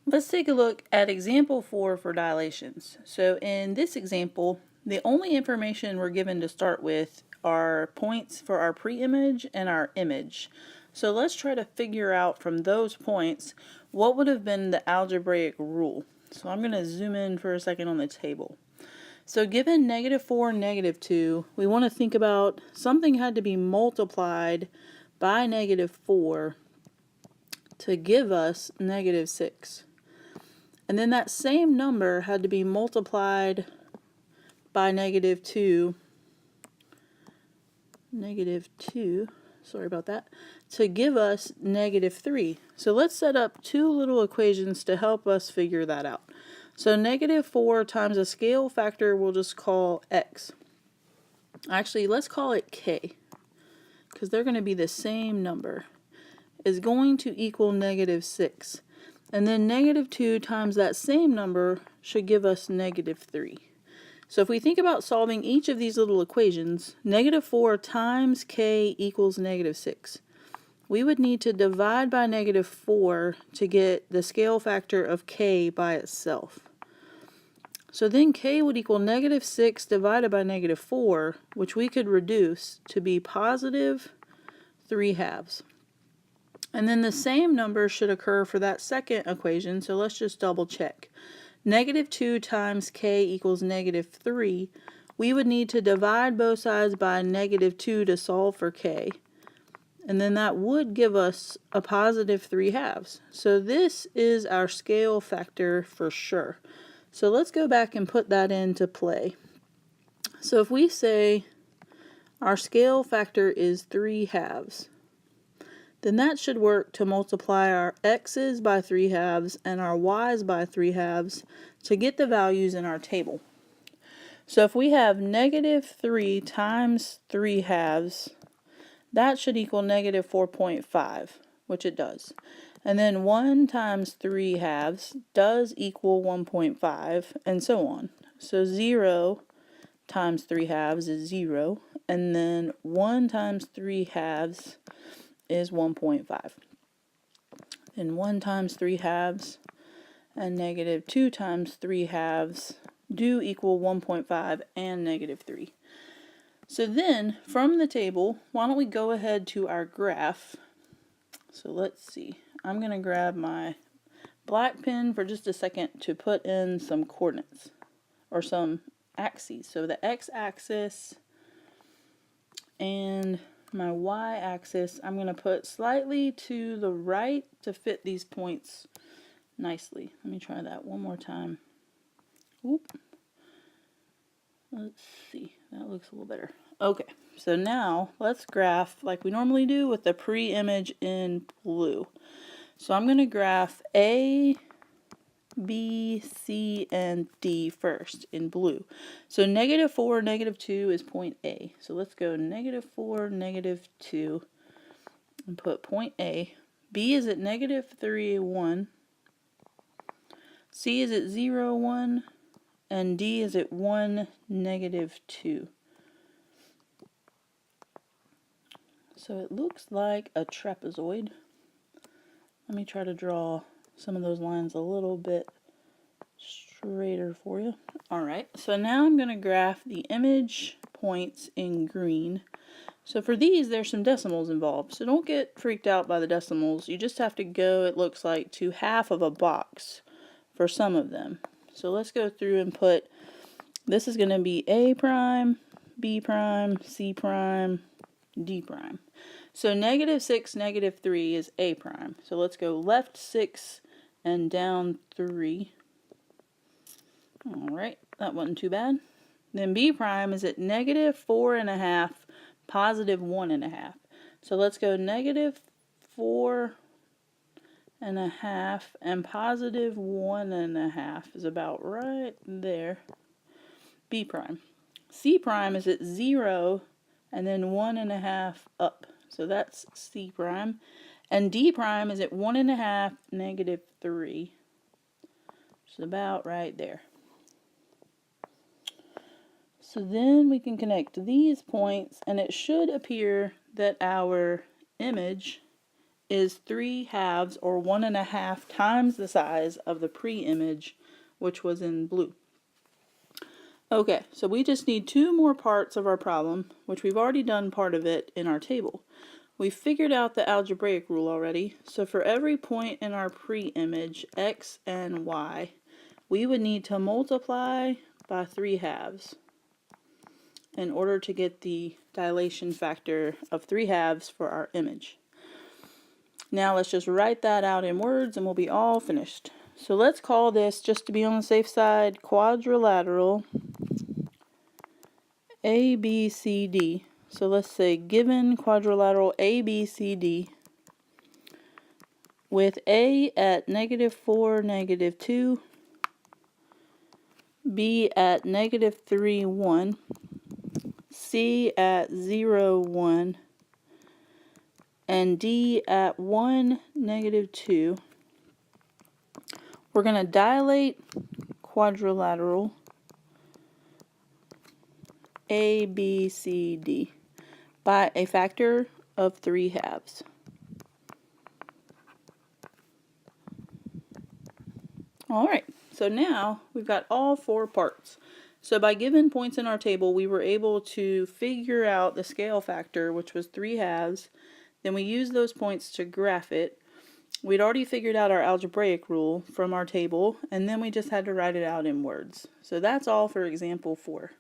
Let's take a look at example 4 for dilations. So in this example, the only information we're given to start with are points for our pre-image and our image. So let's try to figure out from those points what would have been the algebraic rule. So I'm going to zoom in for a second on the table. So given -4 and -2, we want to think about something had to be multiplied by -4 to give us -6. And then that same number had to be multiplied by -2, sorry about that, to give us -3. So let's set up two little equations to help us figure that out. So -4 times a scale factor we'll just call x. Actually, let's call it k, because they're going to be the same number, is going to equal -6. And then -2 times that same number should give us -3. So if we think about solving each of these little equations, -4 times k equals -6. We would need to divide by -4 to get the scale factor of k by itself. So then k would equal -6 divided by -4, which we could reduce to be +3/2. And then the same number should occur for that second equation, so let's just double check. -2 times k equals -3. We would need to divide both sides by -2 to solve for k. And then that would give us a +3/2. So this is our scale factor for sure. So let's go back and put that into play. So if we say our scale factor is 3/2, then that should work to multiply our x's by 3/2 and our y's by 3/2 to get the values in our table. So if we have -3 times 3/2, that should equal -4.5, which it does. And then 1 times 3/2 does equal 1.5, and so on. So 0 times 3/2 is 0, and then 1 times 3/2 is 1.5. And 1 times 3/2 and -2 times 3/2 do equal 1.5 and -3. So then, from the table, why don't we go ahead to our graph. So let's see. I'm going to grab my black pen for just a second to put in some coordinates, or some axes. So the x-axis and my y-axis, I'm going to put slightly to the right to fit these points nicely. Let me try that one more time. Oop. Let's see. That looks a little better. Okay, so now let's graph like we normally do with the pre-image in blue. So I'm going to graph A, B, C, and D first in blue. So -4, -2 is point A. So let's go -4, -2, and put point A. B is at -3, 1. C is at 0, 1. And D is at 1, -2. So it looks like a trapezoid. Let me try to draw some of those lines a little bit straighter for you. Alright, so now I'm going to graph the image points in green. So for these, there's some decimals involved. So don't get freaked out by the decimals. You just have to go, it looks like, to half of a box for some of them. So let's go through and put, this is going to be A prime, B prime, C prime, D prime. So -6, -3 is A prime. So let's go left 6 and down 3. Alright, that wasn't too bad. Then B prime is at -4.5, +1.5. So let's go -4.5 and +1.5 is about right there. B prime. C prime is at 0 and then 1.5 up. So that's C prime. And D prime is at 1.5, -3. It's about right there. So then we can connect these points, and it should appear that our image is 3/2 or 1.5 times the size of the pre-image, which was in blue. Okay, so we just need 2 more parts of our problem, which we've already done part of it in our table. We figured out the algebraic rule already, so for every point in our pre-image, x and y, we would need to multiply by 3/2 in order to get the dilation factor of 3/2 for our image. Now let's just write that out in words and we'll be all finished. So let's call this, just to be on the safe side, quadrilateral ABCD. So let's say given quadrilateral ABCD with A at -4, -2, B at -3, 1, C at 0, 1, and D at 1, -2. We're going to dilate quadrilateral ABCD by a factor of 3/2. Alright, so now we've got all 4 parts. So by given points in our table, we were able to figure out the scale factor, which was 3/2. Then we used those points to graph it. We'd already figured out our algebraic rule from our table, and then we just had to write it out in words. So that's all for example 4.